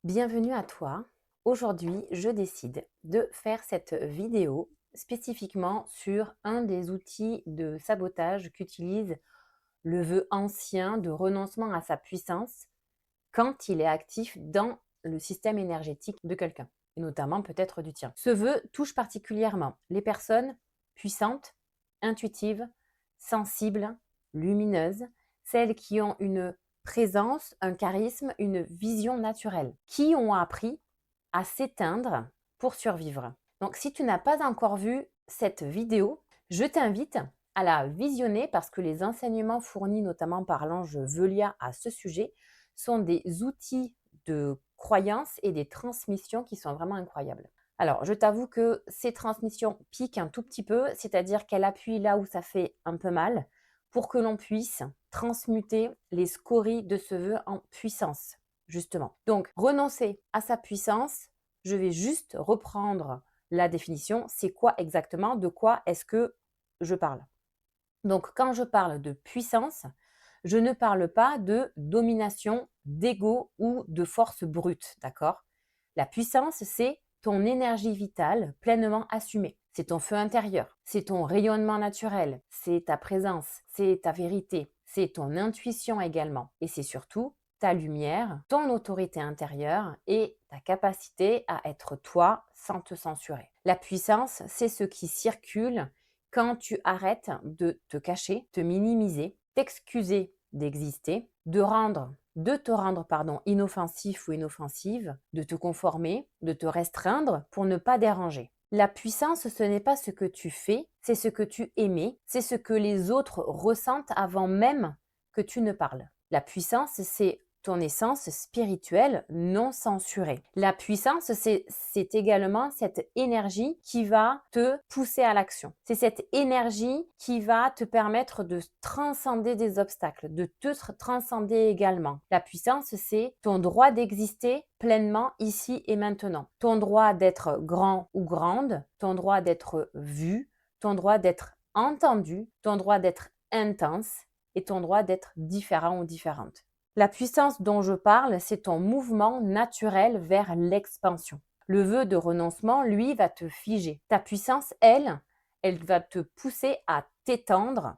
Bienvenue à toi. Aujourd'hui, je décide de faire cette vidéo spécifiquement sur un des outils de sabotage qu'utilise le vœu ancien de renoncement à sa puissance quand il est actif dans le système énergétique de quelqu'un, et notamment peut-être du tien. Ce vœu touche particulièrement les personnes puissantes, intuitives, sensibles, lumineuses, celles qui ont une présence, un charisme, une vision naturelle, qui ont appris à s'éteindre pour survivre. Donc si tu n'as pas encore vu cette vidéo, je t'invite à la visionner parce que les enseignements fournis notamment par l'ange Velia à ce sujet sont des outils de croyance et des transmissions qui sont vraiment incroyables. Alors, je t'avoue que ces transmissions piquent un tout petit peu, c'est-à-dire qu'elles appuient là où ça fait un peu mal pour que l'on puisse transmuter les scories de ce vœu en puissance, justement. Donc, renoncer à sa puissance, je vais juste reprendre la définition. C'est quoi exactement? De quoi est-ce que je parle? Donc, quand je parle de puissance, je ne parle pas de domination, d'ego ou de force brute, d'accord? La puissance, c'est ton énergie vitale pleinement assumée. C'est ton feu intérieur, c'est ton rayonnement naturel, c'est ta présence, c'est ta vérité, c'est ton intuition également. Et c'est surtout ta lumière, ton autorité intérieure et ta capacité à être toi sans te censurer. La puissance, c'est ce qui circule quand tu arrêtes de te cacher, te minimiser, t'excuser d'exister, de te rendre inoffensif ou inoffensive, de te conformer, de te restreindre pour ne pas déranger. La puissance, ce n'est pas ce que tu fais, c'est ce que tu émets, c'est ce que les autres ressentent avant même que tu ne parles. La puissance, c'est ton essence spirituelle non censurée. La puissance, c'est également cette énergie qui va te pousser à l'action. C'est cette énergie qui va te permettre de transcender des obstacles, de te transcender également. La puissance, c'est ton droit d'exister pleinement ici et maintenant. Ton droit d'être grand ou grande, ton droit d'être vu, ton droit d'être entendu, ton droit d'être intense et ton droit d'être différent ou différente. La puissance dont je parle, c'est ton mouvement naturel vers l'expansion. Le vœu de renoncement, lui, va te figer. Ta puissance, elle va te pousser à t'étendre,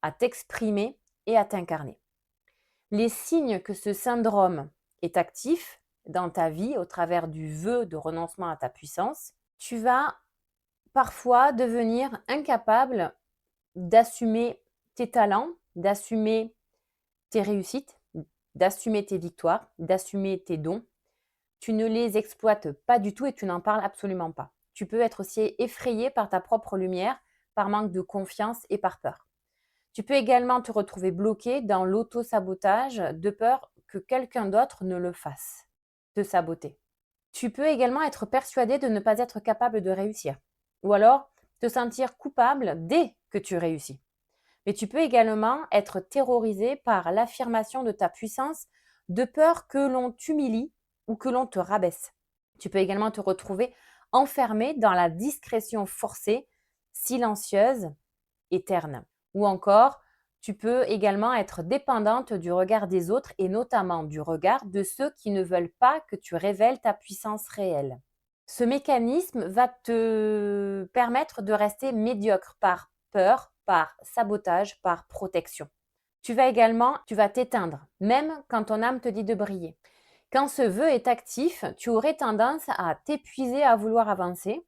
à t'exprimer et à t'incarner. Les signes que ce syndrome est actif dans ta vie au travers du vœu de renoncement à ta puissance, tu vas parfois devenir incapable d'assumer tes talents, d'assumer tes réussites, d'assumer tes victoires, d'assumer tes dons. Tu ne les exploites pas du tout et tu n'en parles absolument pas. Tu peux être aussi effrayé par ta propre lumière, par manque de confiance et par peur. Tu peux également te retrouver bloqué dans l'auto-sabotage de peur que quelqu'un d'autre ne le fasse, te saboter. Tu peux également être persuadé de ne pas être capable de réussir ou alors te sentir coupable dès que tu réussis. Mais tu peux également être terrorisé par l'affirmation de ta puissance de peur que l'on t'humilie ou que l'on te rabaisse. Tu peux également te retrouver enfermé dans la discrétion forcée, silencieuse et terne. Ou encore, tu peux également être dépendante du regard des autres et notamment du regard de ceux qui ne veulent pas que tu révèles ta puissance réelle. Ce mécanisme va te permettre de rester médiocre par peur, par sabotage, par protection. Tu vas t'éteindre, même quand ton âme te dit de briller. Quand ce vœu est actif, tu aurais tendance à t'épuiser à vouloir avancer.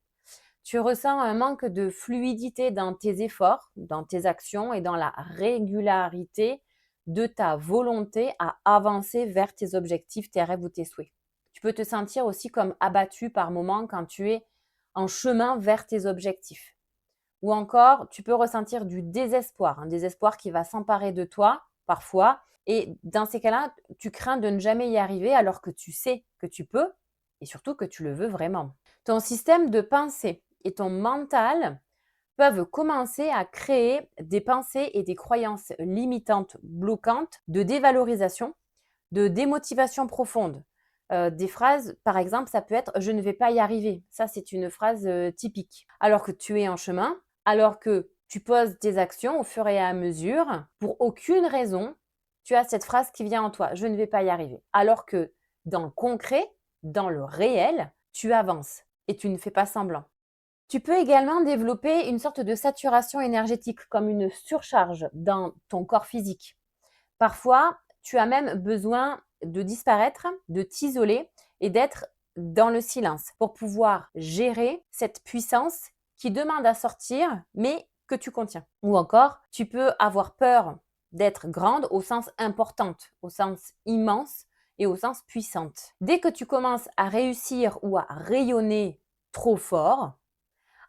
Tu ressens un manque de fluidité dans tes efforts, dans tes actions et dans la régularité de ta volonté à avancer vers tes objectifs, tes rêves ou tes souhaits. Tu peux te sentir aussi comme abattu par moments quand tu es en chemin vers tes objectifs. Ou encore, tu peux ressentir du désespoir, un désespoir qui va s'emparer de toi parfois. Et dans ces cas-là, tu crains de ne jamais y arriver alors que tu sais que tu peux et surtout que tu le veux vraiment. Ton système de pensée et ton mental peuvent commencer à créer des pensées et des croyances limitantes, bloquantes, de dévalorisation, de démotivation profonde. Des phrases, par exemple, ça peut être je ne vais pas y arriver. Ça, c'est une phrase typique. Alors que tu es en chemin, alors que tu poses tes actions au fur et à mesure, pour aucune raison, tu as cette phrase qui vient en toi je ne vais pas y arriver. Alors que dans le concret, dans le réel, tu avances et tu ne fais pas semblant. Tu peux également développer une sorte de saturation énergétique, comme une surcharge dans ton corps physique. Parfois, tu as même besoin de disparaître, de t'isoler et d'être dans le silence pour pouvoir gérer cette puissance qui demande à sortir, mais que tu contiens. Ou encore, tu peux avoir peur d'être grande au sens importante, au sens immense et au sens puissante. Dès que tu commences à réussir ou à rayonner trop fort,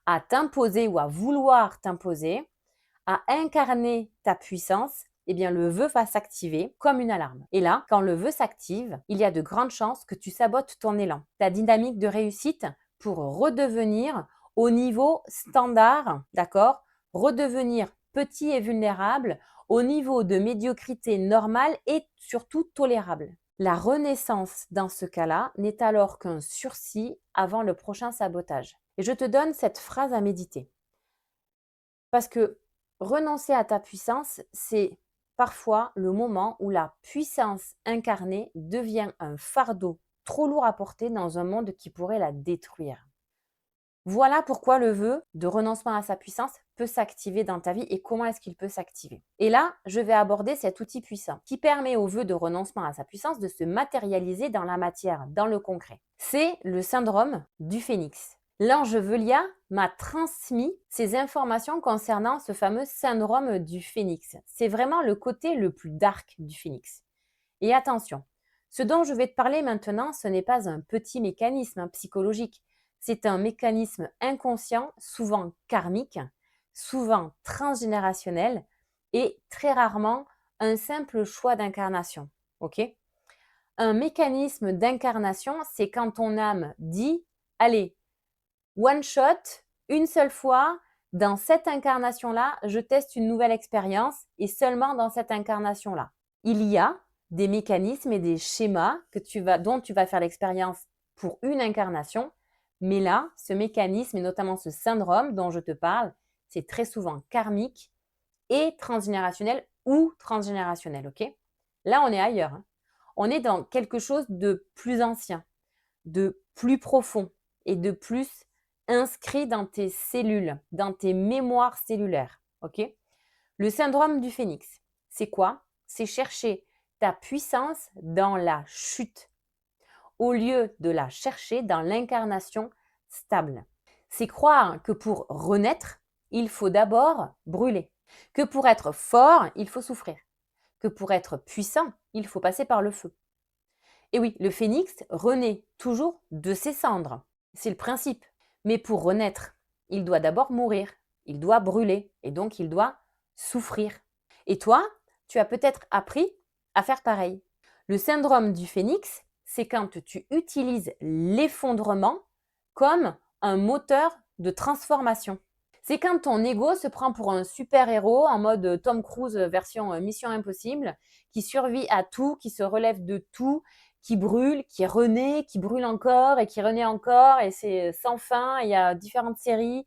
à t'imposer ou à vouloir t'imposer, à incarner ta puissance, eh bien le vœu va s'activer comme une alarme. Et là, quand le vœu s'active, il y a de grandes chances que tu sabotes ton élan, ta dynamique de réussite pour redevenir au niveau standard, d'accord? Redevenir petit et vulnérable au niveau de médiocrité normale et surtout tolérable. La renaissance dans ce cas-là n'est alors qu'un sursis avant le prochain sabotage. Et je te donne cette phrase à méditer. Parce que renoncer à ta puissance, c'est parfois le moment où la puissance incarnée devient un fardeau trop lourd à porter dans un monde qui pourrait la détruire. Voilà pourquoi le vœu de renoncement à sa puissance peut s'activer dans ta vie et comment est-ce qu'il peut s'activer. Et là, je vais aborder cet outil puissant qui permet au vœu de renoncement à sa puissance de se matérialiser dans la matière, dans le concret. C'est le syndrome du phénix. L'ange Velia m'a transmis ces informations concernant ce fameux syndrome du phénix. C'est vraiment le côté le plus dark du phénix. Et attention, ce dont je vais te parler maintenant, ce n'est pas un petit mécanisme psychologique. C'est un mécanisme inconscient, souvent karmique, souvent transgénérationnel et très rarement un simple choix d'incarnation. Ok? Un mécanisme d'incarnation, c'est quand ton âme dit, allez, one shot, une seule fois, dans cette incarnation-là, je teste une nouvelle expérience et seulement dans cette incarnation-là. Il y a des mécanismes et des schémas dont tu vas faire l'expérience pour une incarnation, mais là, ce mécanisme et notamment ce syndrome dont je te parle, c'est très souvent karmique et transgénérationnel ou transgénérationnel, ok? Là, on est ailleurs. Hein. On est dans quelque chose de plus ancien, de plus profond et de plus inscrit dans tes cellules, dans tes mémoires cellulaires, ok? Le syndrome du phénix, c'est quoi? C'est chercher ta puissance dans la chute, au lieu de la chercher dans l'incarnation stable. C'est croire que pour renaître, il faut d'abord brûler, que pour être fort, il faut souffrir, que pour être puissant, il faut passer par le feu. Et oui, le phénix renaît toujours de ses cendres, c'est le principe. Mais pour renaître, il doit d'abord mourir, il doit brûler, et donc il doit souffrir. Et toi, tu as peut-être appris à faire pareil. Le syndrome du phénix, c'est quand tu utilises l'effondrement comme un moteur de transformation. C'est quand ton ego se prend pour un super-héros en mode Tom Cruise version Mission Impossible, qui survit à tout, qui se relève de tout, qui brûle, qui renaît, qui brûle encore et qui renaît encore, et c'est sans fin, il y a différentes séries,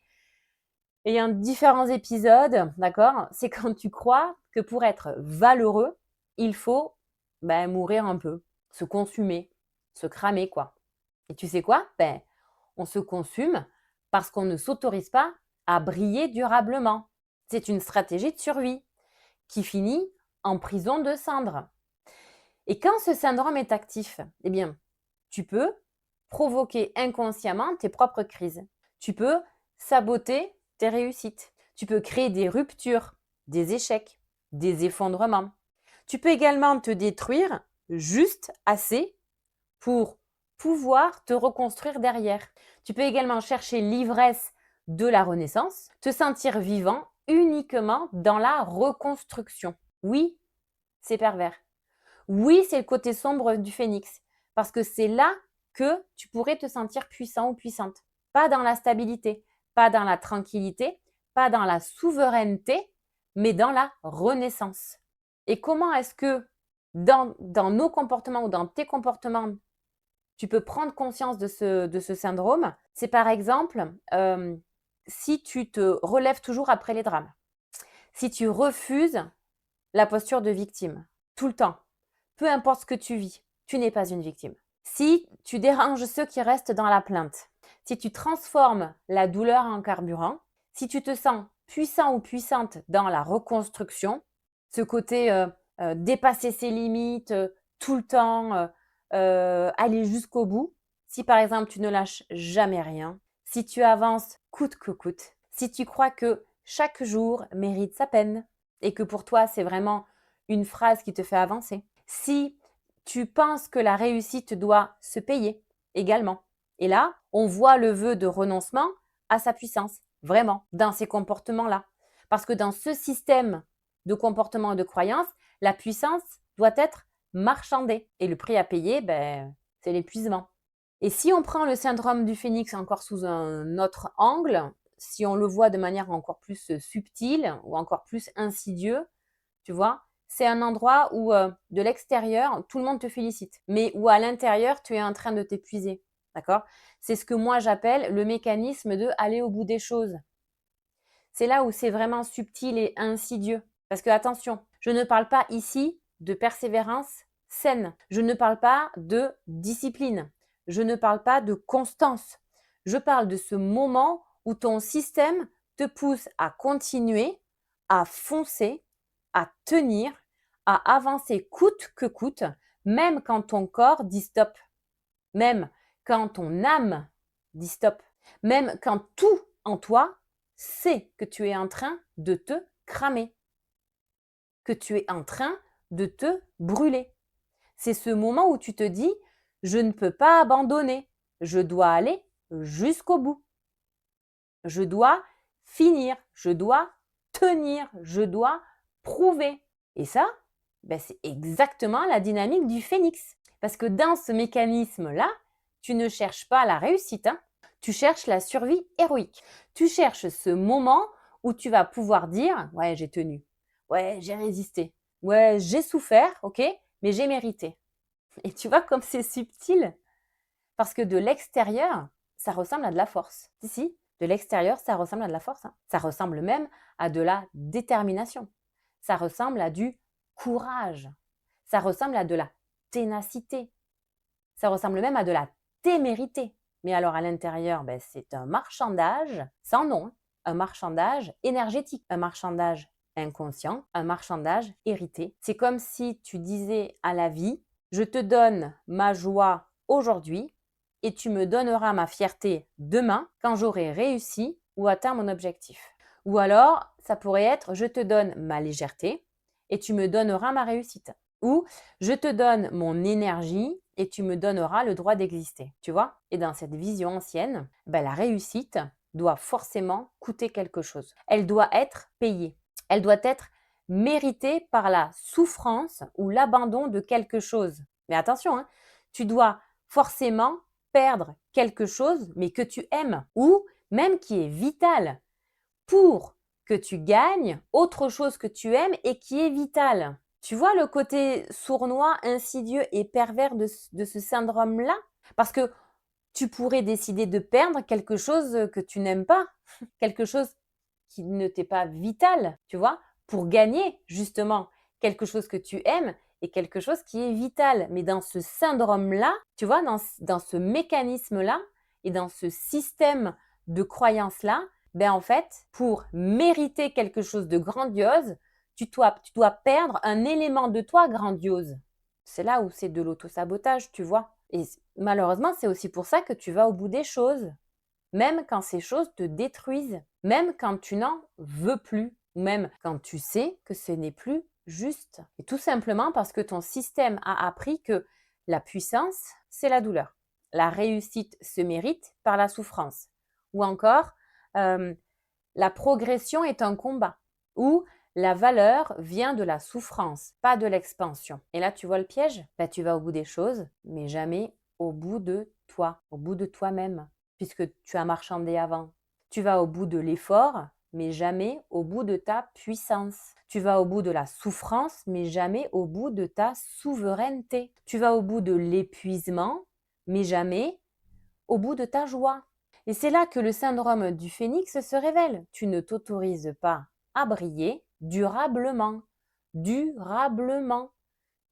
et il y a différents épisodes, d'accord? C'est quand tu crois que pour être valeureux, il faut mourir un peu, se consumer, se cramer, quoi. Et tu sais quoi? On se consume parce qu'on ne s'autorise pas à briller durablement. C'est une stratégie de survie qui finit en prison de cendres. Et quand ce syndrome est actif, eh bien, tu peux provoquer inconsciemment tes propres crises. Tu peux saboter tes réussites. Tu peux créer des ruptures, des échecs, des effondrements. Tu peux également te détruire juste assez pour pouvoir te reconstruire derrière. Tu peux également chercher l'ivresse de la renaissance, te sentir vivant uniquement dans la reconstruction. Oui, c'est pervers. Oui, c'est le côté sombre du phénix, parce que c'est là que tu pourrais te sentir puissant ou puissante. Pas dans la stabilité, pas dans la tranquillité, pas dans la souveraineté, mais dans la renaissance. Et comment est-ce que dans nos comportements ou dans tes comportements, tu peux prendre conscience de ce syndrome? C'est par exemple, si tu te relèves toujours après les drames, si tu refuses la posture de victime, tout le temps, peu importe ce que tu vis, tu n'es pas une victime. Si tu déranges ceux qui restent dans la plainte, si tu transformes la douleur en carburant, si tu te sens puissant ou puissante dans la reconstruction, ce côté dépasser ses limites tout le temps, aller jusqu'au bout, si par exemple tu ne lâches jamais rien, si tu avances coûte que coûte, si tu crois que chaque jour mérite sa peine et que pour toi c'est vraiment une phrase qui te fait avancer, si tu penses que la réussite doit se payer également. Et là, on voit le vœu de renoncement à sa puissance, vraiment, dans ces comportements-là. Parce que dans ce système de comportement et de croyance, la puissance doit être marchandée. Et le prix à payer, ben, c'est l'épuisement. Et si on prend le syndrome du phénix encore sous un autre angle, si on le voit de manière encore plus subtile ou encore plus insidieux, tu vois, c'est un endroit où de l'extérieur, tout le monde te félicite, mais où à l'intérieur, tu es en train de t'épuiser. D'accord? C'est ce que moi j'appelle le mécanisme de aller au bout des choses. C'est là où c'est vraiment subtil et insidieux. Parce que attention, je ne parle pas ici de persévérance saine. Je ne parle pas de discipline. Je ne parle pas de constance. Je parle de ce moment où ton système te pousse à continuer, à foncer, à tenir, à avancer coûte que coûte, même quand ton corps dit stop, même quand ton âme dit stop, même quand tout en toi sait que tu es en train de te cramer, que tu es en train de te brûler. C'est ce moment où tu te dis, je ne peux pas abandonner, je dois aller jusqu'au bout, je dois finir, je dois tenir, je dois prouver. Et ça, ben, c'est exactement la dynamique du phénix. Parce que dans ce mécanisme-là, tu ne cherches pas la réussite, hein, tu cherches la survie héroïque. Tu cherches ce moment où tu vas pouvoir dire, ouais, j'ai tenu, ouais, j'ai résisté, ouais, j'ai souffert, ok, mais j'ai mérité. Et tu vois comme c'est subtil. Parce que de l'extérieur, ça ressemble à de la force. Si, si, de l'extérieur, ça ressemble à de la force, hein. Ça ressemble même à de la détermination. Ça ressemble à du courage. Ça ressemble à de la ténacité. Ça ressemble même à de la témérité. Mais alors à l'intérieur, ben, c'est un marchandage sans nom, hein. Un marchandage énergétique, un marchandage inconscient, un marchandage hérité. C'est comme si tu disais à la vie, je te donne ma joie aujourd'hui et tu me donneras ma fierté demain quand j'aurai réussi ou atteint mon objectif. Ou alors, ça pourrait être, je te donne ma légèreté et tu me donneras ma réussite. Ou je te donne mon énergie et tu me donneras le droit d'exister. Tu vois? Et dans cette vision ancienne, ben, la réussite doit forcément coûter quelque chose. Elle doit être payée. Elle doit être méritée par la souffrance ou l'abandon de quelque chose. Mais attention, hein, tu dois forcément perdre quelque chose, mais que tu aimes, ou même qui est vital, pour que tu gagnes autre chose que tu aimes et qui est vital. Tu vois le côté sournois, insidieux et pervers de ce syndrome-là? Parce que tu pourrais décider de perdre quelque chose que tu n'aimes pas, quelque chose qui ne t'est pas vital, tu vois, pour gagner justement quelque chose que tu aimes et quelque chose qui est vital. Mais dans ce syndrome-là, tu vois, dans ce mécanisme-là et dans ce système de croyance-là, ben en fait, pour mériter quelque chose de grandiose, tu dois perdre un élément de toi grandiose. C'est là où c'est de l'autosabotage, tu vois. Et malheureusement, c'est aussi pour ça que tu vas au bout des choses, même quand ces choses te détruisent, même quand tu n'en veux plus, ou même quand tu sais que ce n'est plus juste. Et tout simplement parce que ton système a appris que la puissance, c'est la douleur. La réussite se mérite par la souffrance. Ou encore, euh, la progression est un combat. Ou la valeur vient de la souffrance, pas de l'expansion. Et là, tu vois le piège? Ben, tu vas au bout des choses, mais jamais au bout de toi, au bout de toi-même, puisque tu as marchandé avant. Tu vas au bout de l'effort, mais jamais au bout de ta puissance. Tu vas au bout de la souffrance, mais jamais au bout de ta souveraineté. Tu vas au bout de l'épuisement, mais jamais au bout de ta joie. Et c'est là que le syndrome du phénix se révèle. Tu ne t'autorises pas à briller durablement. Durablement.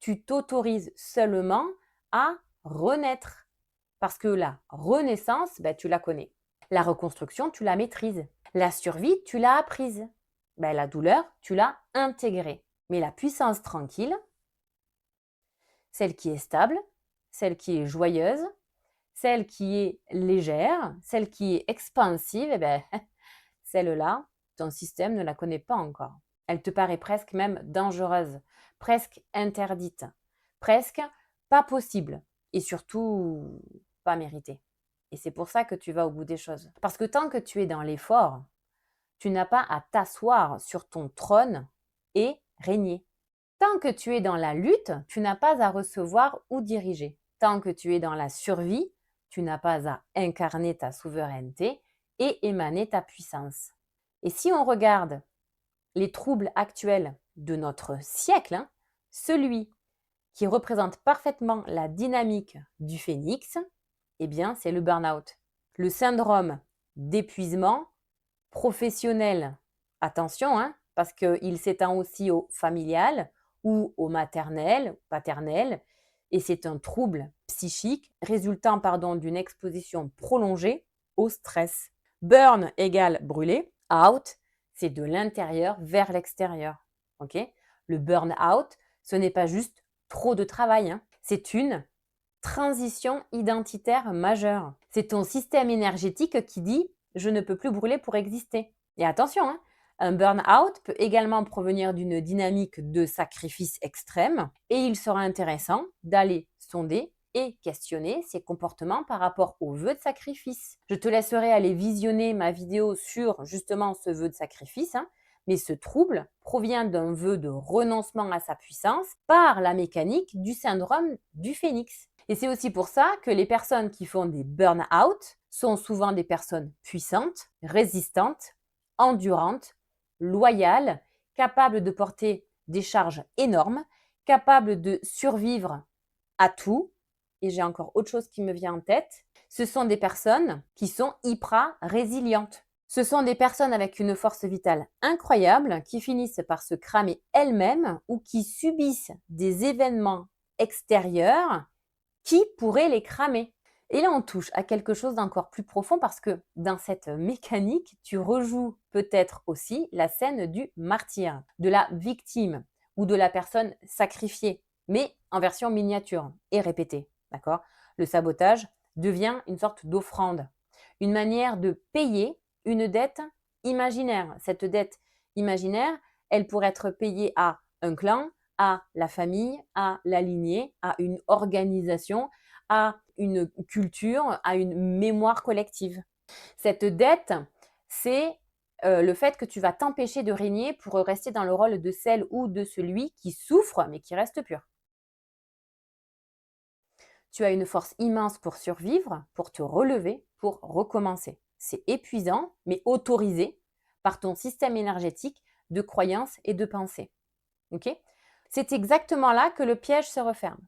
Tu t'autorises seulement à renaître. Parce que la renaissance, tu la connais. La reconstruction, tu la maîtrises. La survie, tu l'as apprise. La douleur, tu l'as intégrée. Mais la puissance tranquille, celle qui est stable, celle qui est joyeuse, celle qui est légère, celle qui est expansive, celle-là, ton système ne la connaît pas encore. Elle te paraît presque même dangereuse, presque interdite, presque pas possible et surtout pas méritée. Et c'est pour ça que tu vas au bout des choses. Parce que tant que tu es dans l'effort, tu n'as pas à t'asseoir sur ton trône et régner. Tant que tu es dans la lutte, tu n'as pas à recevoir ou diriger. Tant que tu es dans la survie, tu n'as pas à incarner ta souveraineté et émaner ta puissance. Et si on regarde les troubles actuels de notre siècle, celui qui représente parfaitement la dynamique du phénix, c'est le burn-out. Le syndrome d'épuisement professionnel. Attention, parce qu'il s'étend aussi au familial ou au maternel, paternel, et c'est un trouble psychique résultant d'une exposition prolongée au stress. Burn égale brûler, out, c'est de l'intérieur vers l'extérieur. Le burn-out, ce n'est pas juste trop de travail, c'est une transition identitaire majeure. C'est ton système énergétique qui dit « je ne peux plus brûler pour exister ». Et attention, un burn-out peut également provenir d'une dynamique de sacrifice extrême et il sera intéressant d'aller sonder et questionner ses comportements par rapport au vœu de sacrifice. Je te laisserai aller visionner ma vidéo sur justement ce vœu de sacrifice, mais ce trouble provient d'un vœu de renoncement à sa puissance par la mécanique du syndrome du phénix. Et c'est aussi pour ça que les personnes qui font des burn-out sont souvent des personnes puissantes, résistantes, endurantes, loyales, capables de porter des charges énormes, capables de survivre à tout. Et j'ai encore autre chose qui me vient en tête. Ce sont des personnes qui sont hyper résilientes. Ce sont des personnes avec une force vitale incroyable qui finissent par se cramer elles-mêmes ou qui subissent des événements extérieurs qui pourraient les cramer. Et là, on touche à quelque chose d'encore plus profond parce que dans cette mécanique, tu rejoues peut-être aussi la scène du martyr, de la victime ou de la personne sacrifiée, mais en version miniature et répétée. D'accord ? Le sabotage devient une sorte d'offrande, une manière de payer une dette imaginaire. Cette dette imaginaire, elle pourrait être payée à un clan, à la famille, à la lignée, à une organisation, à une culture, à une mémoire collective. Cette dette, c'est le fait que tu vas t'empêcher de régner pour rester dans le rôle de celle ou de celui qui souffre mais qui reste pur. Tu as une force immense pour survivre, pour te relever, pour recommencer. C'est épuisant, mais autorisé par ton système énergétique de croyances et de pensées. C'est exactement là que le piège se referme.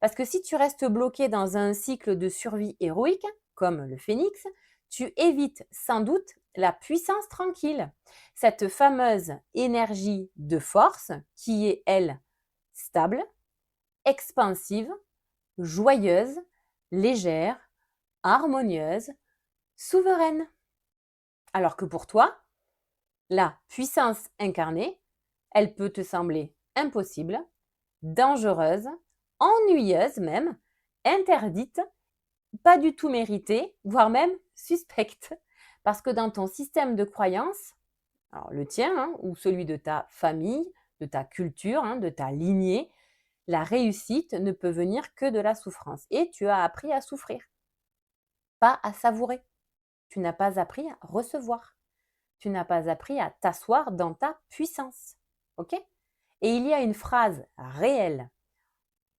Parce que si tu restes bloqué dans un cycle de survie héroïque, comme le phénix, tu évites sans doute la puissance tranquille, cette fameuse énergie de force qui est, elle, stable, expansive, joyeuse, légère, harmonieuse, souveraine. Alors que pour toi, la puissance incarnée, elle peut te sembler impossible, dangereuse, ennuyeuse même, interdite, pas du tout méritée, voire même suspecte. Parce que dans ton système de croyance, alors le tien ou celui de ta famille, de ta culture, de ta lignée, la réussite ne peut venir que de la souffrance. Et tu as appris à souffrir, pas à savourer. Tu n'as pas appris à recevoir. Tu n'as pas appris à t'asseoir dans ta puissance. OK ? Et il y a une phrase réelle,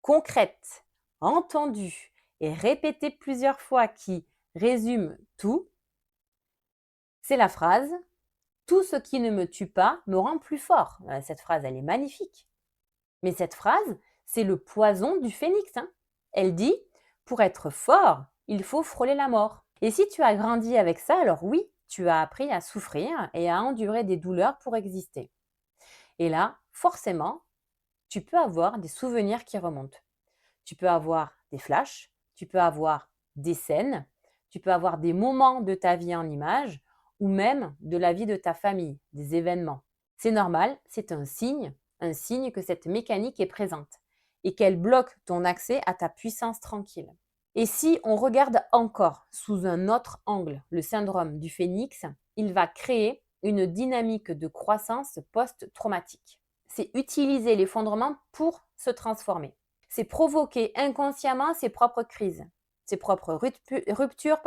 concrète, entendue et répétée plusieurs fois qui résume tout. C'est la phrase « Tout ce qui ne me tue pas me rend plus fort ». Cette phrase, elle est magnifique. Mais cette phrase, c'est le poison du phénix. Elle dit « Pour être fort, il faut frôler la mort ». Et si tu as grandi avec ça, alors oui, tu as appris à souffrir et à endurer des douleurs pour exister. Et là, forcément, tu peux avoir des souvenirs qui remontent. Tu peux avoir des flashs, tu peux avoir des scènes, tu peux avoir des moments de ta vie en images ou même de la vie de ta famille, des événements. C'est normal, c'est un signe que cette mécanique est présente et qu'elle bloque ton accès à ta puissance tranquille. Et si on regarde encore sous un autre angle le syndrome du phénix, il va créer une dynamique de croissance post-traumatique. C'est utiliser l'effondrement pour se transformer. C'est provoquer inconsciemment ses propres crises, ses propres ruptures,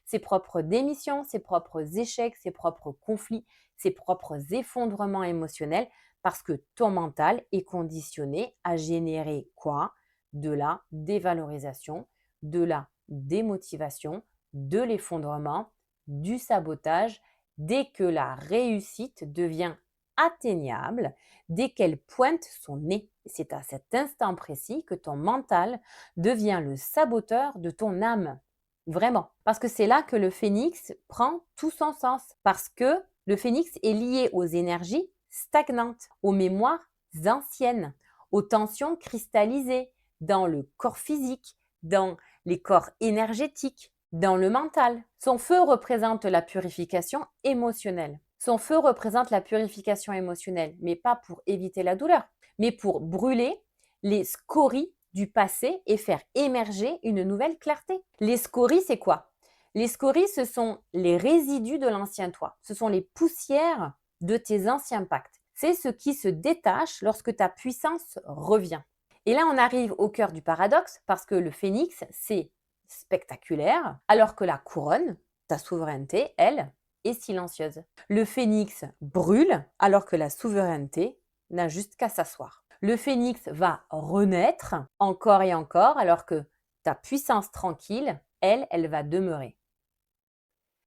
ses propres démissions, ses propres échecs, ses propres conflits, ses propres effondrements émotionnels, parce que ton mental est conditionné à générer quoi? De la dévalorisation, de la démotivation, de l'effondrement, du sabotage, dès que la réussite devient atteignable, dès qu'elle pointe son nez. C'est à cet instant précis que ton mental devient le saboteur de ton âme. Vraiment. Parce que c'est là que le phénix prend tout son sens. Parce que le phénix est lié aux énergies stagnantes, aux mémoires anciennes, aux tensions cristallisées dans le corps physique, dans les corps énergétiques, dans le mental. Son feu représente la purification émotionnelle. Son feu représente la purification émotionnelle, mais pas pour éviter la douleur, mais pour brûler les scories du passé et faire émerger une nouvelle clarté. Les scories, c'est quoi? Les scories, ce sont les résidus de l'ancien toi. Ce sont les poussières de tes anciens pactes. C'est ce qui se détache lorsque ta puissance revient. Et là, on arrive au cœur du paradoxe parce que le phénix, c'est spectaculaire, alors que la couronne, ta souveraineté, elle, est silencieuse. Le phénix brûle, alors que la souveraineté n'a juste qu'à s'asseoir. Le phénix va renaître encore et encore, alors que ta puissance tranquille, elle va demeurer.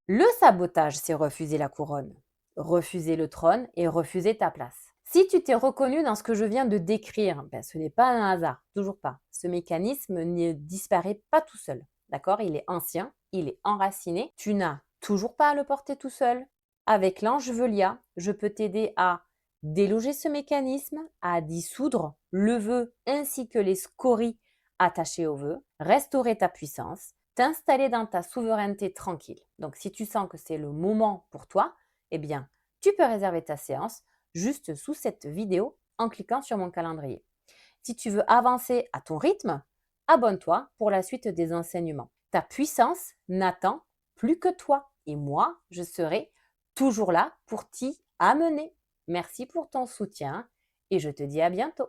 Le sabotage, c'est refuser la couronne, refuser le trône et refuser ta place. Si tu t'es reconnu dans ce que je viens de décrire, ce n'est pas un hasard, toujours pas. Ce mécanisme ne disparaît pas tout seul, d'accord? Il est ancien, il est enraciné. Tu n'as toujours pas à le porter tout seul. Avec l'ange Velia, je peux t'aider à déloger ce mécanisme, à dissoudre le vœu ainsi que les scories attachées au vœu, restaurer ta puissance, t'installer dans ta souveraineté tranquille. Donc, si tu sens que c'est le moment pour toi, eh bien, tu peux réserver ta séance juste sous cette vidéo en cliquant sur mon calendrier. Si tu veux avancer à ton rythme, abonne-toi pour la suite des enseignements. Ta puissance n'attend plus que toi et moi, je serai toujours là pour t'y amener. Merci pour ton soutien et je te dis à bientôt.